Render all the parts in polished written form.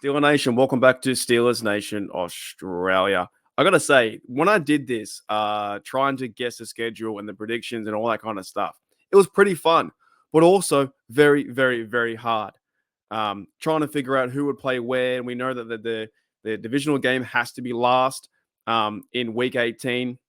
Steeler Nation, welcome back to Steelers Nation Australia. I gotta say, when I did this, trying to guess the schedule and the predictions and all that kind of stuff, it was pretty fun, but also very, very, very hard. Trying to figure out who would play where, and we know that the divisional game has to be last in week 18.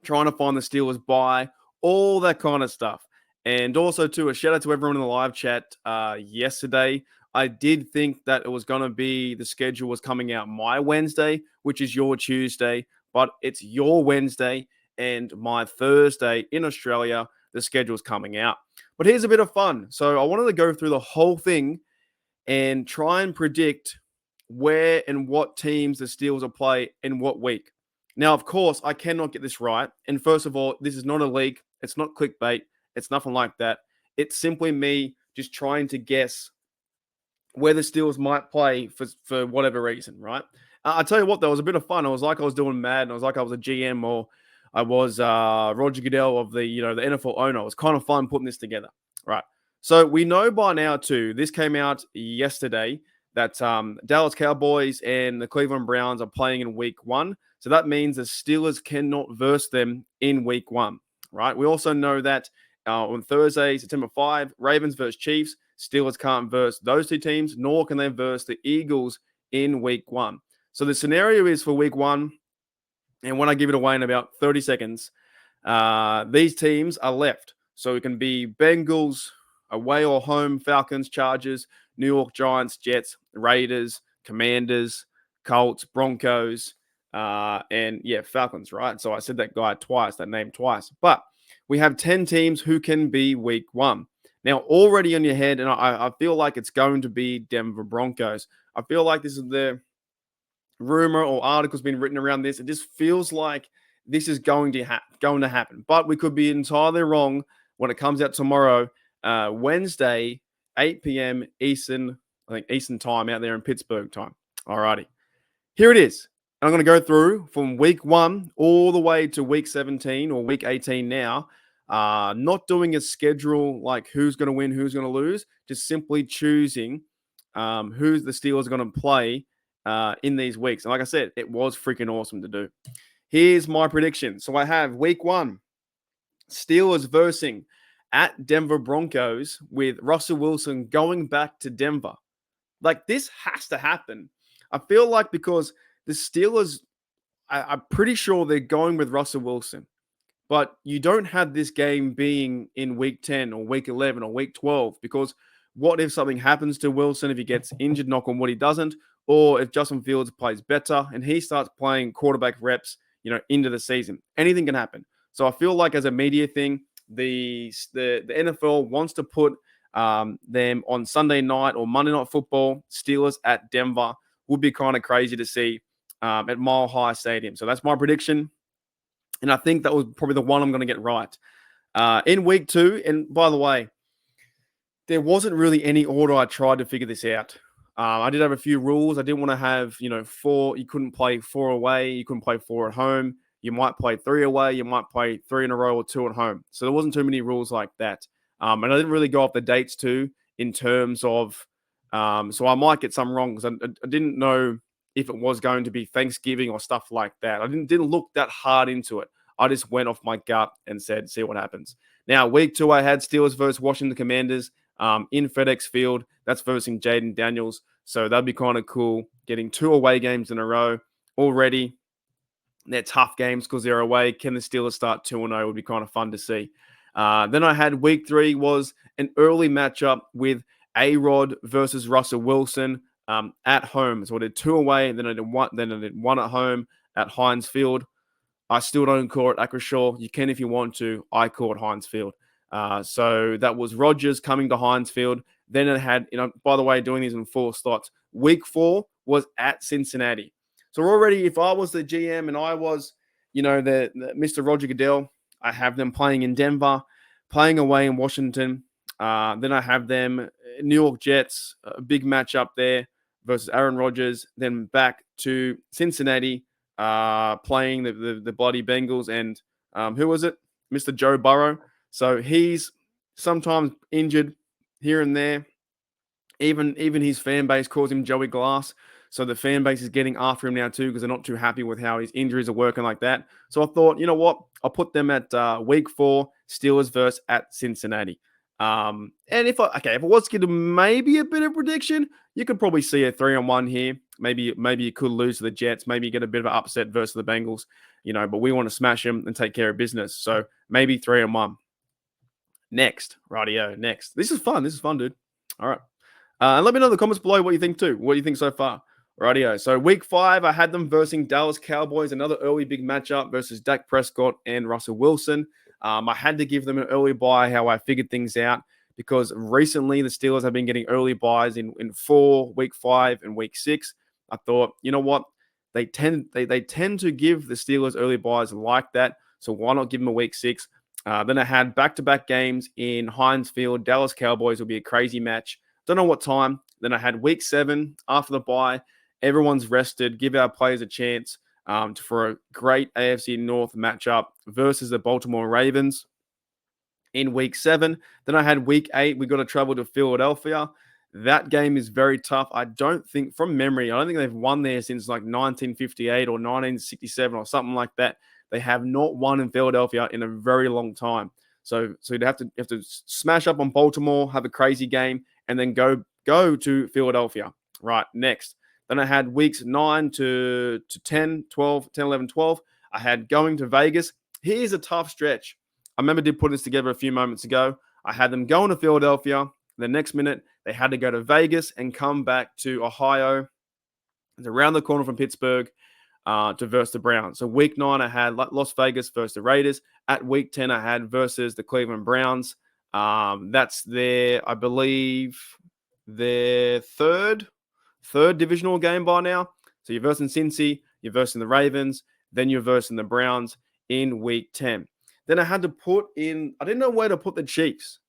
Trying to find the Steelers bye, all that kind of stuff. And also, too, a shout out to everyone in the live chat yesterday. I did think that it was going to be the schedule was coming out my Wednesday, which is your Tuesday, but it's your Wednesday and my Thursday in Australia. The schedule is coming out. But here's a bit of fun. So I wanted to go through the whole thing and try and predict where and what teams the Steelers will play in what week. Now, of course, I cannot get this right. And first of all, this is not a leak. It's not clickbait. It's nothing like that. It's simply me just trying to guess where the Steelers might play for whatever reason, right? I'll tell you what, though, it was a bit of fun. I was like I was doing Madden. I was like I was a GM or I was Roger Goodell of the NFL owner. It was kind of fun putting this together, right? So we know by now, too, this came out yesterday, that Dallas Cowboys and the Cleveland Browns are playing in week 1. So that means the Steelers cannot verse them in week 1, right? We also know that on Thursday, September 5, Ravens versus Chiefs. Steelers can't verse those two teams, nor can they verse the Eagles in week 1. So the scenario is for week 1, and when I give it away in about 30 seconds, these teams are left. So it can be Bengals, away or home, Falcons, Chargers, New York Giants, Jets, Raiders, Commanders, Colts, Broncos, and Falcons, right? So I said that name twice. But we have 10 teams who can be week 1. Now, already on your head, and I feel like it's going to be Denver Broncos. I feel like this is the rumor or article's been written around this. It just feels like this is going to happen. But we could be entirely wrong when it comes out tomorrow, Wednesday, 8 p.m. Eastern time out there in Pittsburgh time. Alrighty. Here it is. I'm going to go through from week 1 all the way to week 17 or week 18 now. Not doing a schedule like who's going to win, who's going to lose, just simply choosing who the Steelers are going to play in these weeks. And like I said, it was freaking awesome to do. Here's my prediction. So I have week 1, Steelers versus at Denver Broncos with Russell Wilson going back to Denver. Like, this has to happen. I feel like because the Steelers, I'm pretty sure they're going with Russell Wilson. But you don't have this game being in week 10 or week 11 or week 12, because what if something happens to Wilson, if he gets injured, knock on wood he doesn't, or if Justin Fields plays better and he starts playing quarterback reps, into the season. Anything can happen. So I feel like as a media thing, the NFL wants to put them on Sunday night or Monday Night Football. Steelers at Denver would be kind of crazy to see at Mile High Stadium. So that's my prediction. And I think that was probably the one I'm going to get right. In week 2, and by the way, there wasn't really any order I tried to figure this out. I did have a few rules. I didn't want to have, 4. You couldn't play 4 away. You couldn't play 4 at home. You might play 3 away. You might play 3 in a row or 2 at home. So there wasn't too many rules like that. And I didn't really go off the dates too in terms of, so I might get some wrong because I didn't know if it was going to be Thanksgiving or stuff like that. I didn't look that hard into it. I just went off my gut and said, see what happens. Now, week 2, I had Steelers versus Washington Commanders in FedEx Field. That's versus Jaden Daniels. So that'd be kind of cool, getting 2 away games in a row already. They're tough games because they're away. Can the Steelers start 2-0? Would be kind of fun to see. Then I had week 3 was an early matchup with A-Rod versus Russell Wilson at home. So I did 2 away, and then I did 1 at home at Heinz Field. I still don't call it Acrisure. You can if you want to. I call it Heinz Field. So that was Rodgers coming to Heinz Field. Then it had, by the way, doing these in 4 slots. Week 4 was at Cincinnati. So already, if I was the GM and I was, the Mr. Roger Goodell, I have them playing in Denver, playing away in Washington. Then I have them New York Jets, a big matchup there versus Aaron Rodgers. Then back to Cincinnati, playing the bloody Bengals. And who was it? Mr. Joe Burrow. So he's sometimes injured here and there. Even his fan base calls him Joey Glass. So the fan base is getting after him now too because they're not too happy with how his injuries are working like that. So I thought, you know what? I'll put them at week 4, Steelers versus at Cincinnati. And if I was to give maybe a bit of prediction, you could probably see a 3-1 here. Maybe you could lose to the Jets. Maybe you get a bit of an upset versus the Bengals. But we want to smash them and take care of business. So maybe 3-1. Next, rightio. Next, this is fun. This is fun, dude. All right. And let me know in the comments below what you think too. What do you think so far? Rightio. So week 5, I had them versus Dallas Cowboys, another early big matchup versus Dak Prescott and Russell Wilson. I had to give them an early buy, how I figured things out, because recently the Steelers have been getting early buys in 4, week 5, and week 6. I thought, you know what? They tend to give the Steelers early buys like that. So why not give them a week 6? Then I had back-to-back games in Heinz Field. Dallas Cowboys will be a crazy match. Don't know what time. Then I had week 7 after the bye. Everyone's rested. Give our players a chance for a great AFC North matchup versus the Baltimore Ravens in week 7. Then I had week 8. We got to travel to Philadelphia. That game is very tough. I don't think they've won there since like 1958 or 1967 or something like that. They have not won in Philadelphia in a very long time. So you'd have to smash up on Baltimore, have a crazy game, and then go to Philadelphia. Right, next. Then I had weeks 9 to 10, 12, 10, 11, 12. I had going to Vegas. Here's a tough stretch. I remember did put this together a few moments ago. I had them going to Philadelphia. The next minute, they had to go to Vegas and come back to Ohio. It's around the corner from Pittsburgh to versus the Browns. So week 9, I had Las Vegas versus the Raiders. At week 10, I had versus the Cleveland Browns. That's I believe, their third divisional game by now. So you're versing Cincy, you're versing the Ravens, then you're versing the Browns in week 10. Then I had to I didn't know where to put the Chiefs,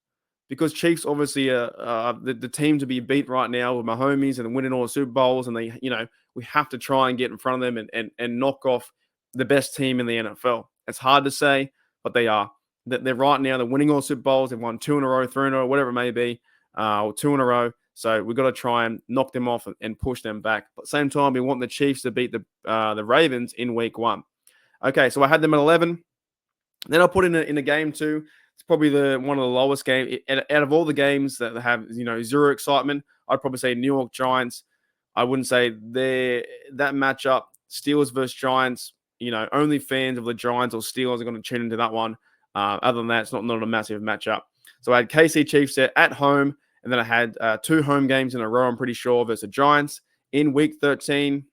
because Chiefs obviously are the team to be beat right now with my homies and winning all the Super Bowls, and we have to try and get in front of them and knock off the best team in the NFL. It's hard to say, but they are. They're right now, they're winning all Super Bowls. They've won 2 in a row, 3 in a row, whatever it may be, or 2 in a row. So we've got to try and knock them off and push them back. But at the same time, we want the Chiefs to beat the Ravens in week 1. Okay, so I had them at 11. Then I put in a game 2. It's probably one of the lowest games out of all the games that have zero excitement. I'd probably say New York Giants. I wouldn't say that matchup, Steelers versus Giants. Only fans of the Giants or Steelers are going to tune into that one. Other than that, it's not a massive matchup. So I had KC Chiefs at home. And then I had 2 home games in a row, I'm pretty sure, versus the Giants in week 13.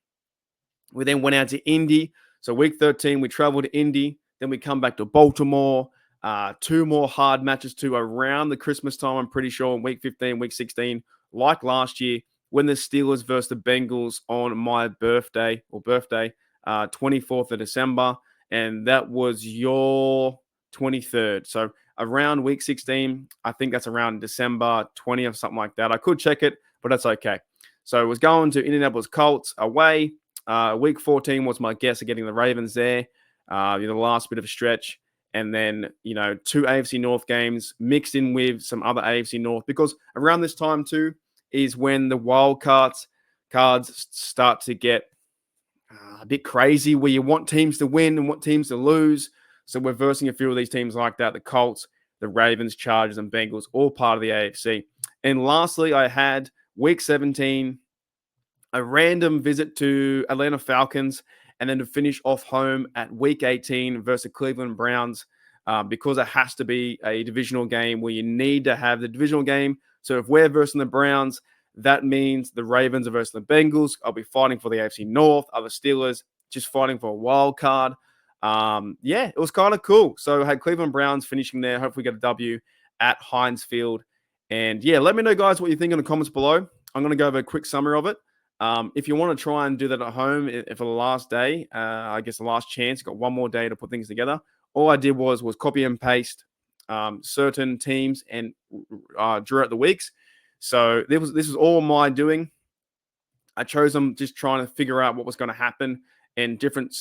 We then went out to Indy. So week 13, we traveled to Indy. Then we come back to Baltimore. 2 more hard matches too around the Christmas time, I'm pretty sure, in week 15, week 16, like last year, when the Steelers versus the Bengals on my birthday, 24th of December. And that was your 23rd. So around week 16, I think that's around December 20th, something like that. I could check it, but that's okay. So it was going to Indianapolis Colts away. Week 14 was my guess of getting the Ravens there. The last bit of a stretch. And then, 2 AFC North games mixed in with some other AFC North, because around this time too is when the wild cards start to get a bit crazy, where you want teams to win and want teams to lose. So we're versing a few of these teams like that, the Colts, the Ravens, Chargers, and Bengals, all part of the AFC. And lastly, I had week 17, a random visit to Atlanta Falcons, and then to finish off home at week 18 versus Cleveland Browns, because it has to be a divisional game where you need to have the divisional game. So if we're versus the Browns, that means the Ravens are versus the Bengals. I'll be fighting for the AFC North. Other Steelers just fighting for a wild card. It was kind of cool. So I had Cleveland Browns finishing there. Hopefully get a W at Heinz Field. And let me know, guys, what you think in the comments below. I'm going to go over a quick summary of it. If you want to try and do that at home for the last day, I guess the last chance, got one more day to put things together. All I did was copy and paste certain teams and drew out the weeks. So this was all my doing. I chose them just trying to figure out what was going to happen, and different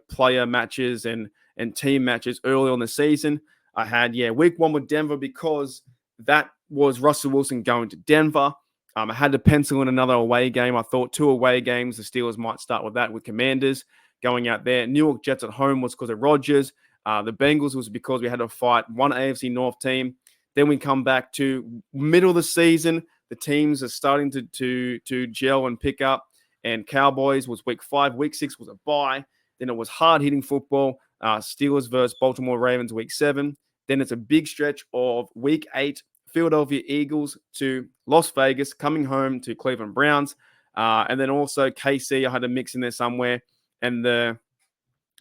player matches and team matches early on the season. I had week 1 with Denver, because that was Russell Wilson going to Denver. I had to pencil in another away game. I thought 2 away games. The Steelers might start with that with Commanders going out there. New York Jets at home was because of Rodgers. The Bengals was because we had to fight one AFC North team. Then we come back to middle of the season. The teams are starting to gel and pick up. And Cowboys was week 5. Week 6 was a bye. Then it was hard-hitting football. Steelers versus Baltimore Ravens week 7. Then it's a big stretch of week 8. Philadelphia Eagles to Las Vegas, coming home to Cleveland Browns. And then also KC, I had to mix in there somewhere. And the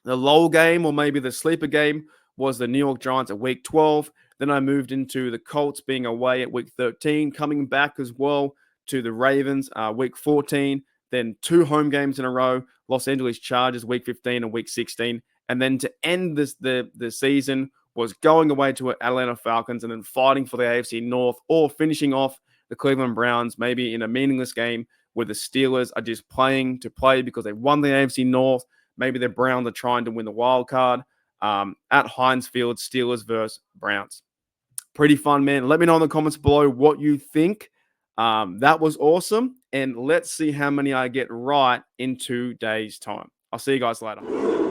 lull game, or maybe the sleeper game, was the New York Giants at week 12. Then I moved into the Colts being away at week 13, coming back as well to the Ravens week 14. Then 2 home games in a row, Los Angeles Chargers week 15 and week 16. And then to end the season was going away to Atlanta Falcons and then fighting for the AFC North, or finishing off the Cleveland Browns, maybe in a meaningless game where the Steelers are just playing to play because they won the AFC North. Maybe the Browns are trying to win the wild card. At Heinz Field, Steelers versus Browns. Pretty fun, man. Let me know in the comments below what you think. That was awesome. And let's see how many I get right in 2 days' time. I'll see you guys later.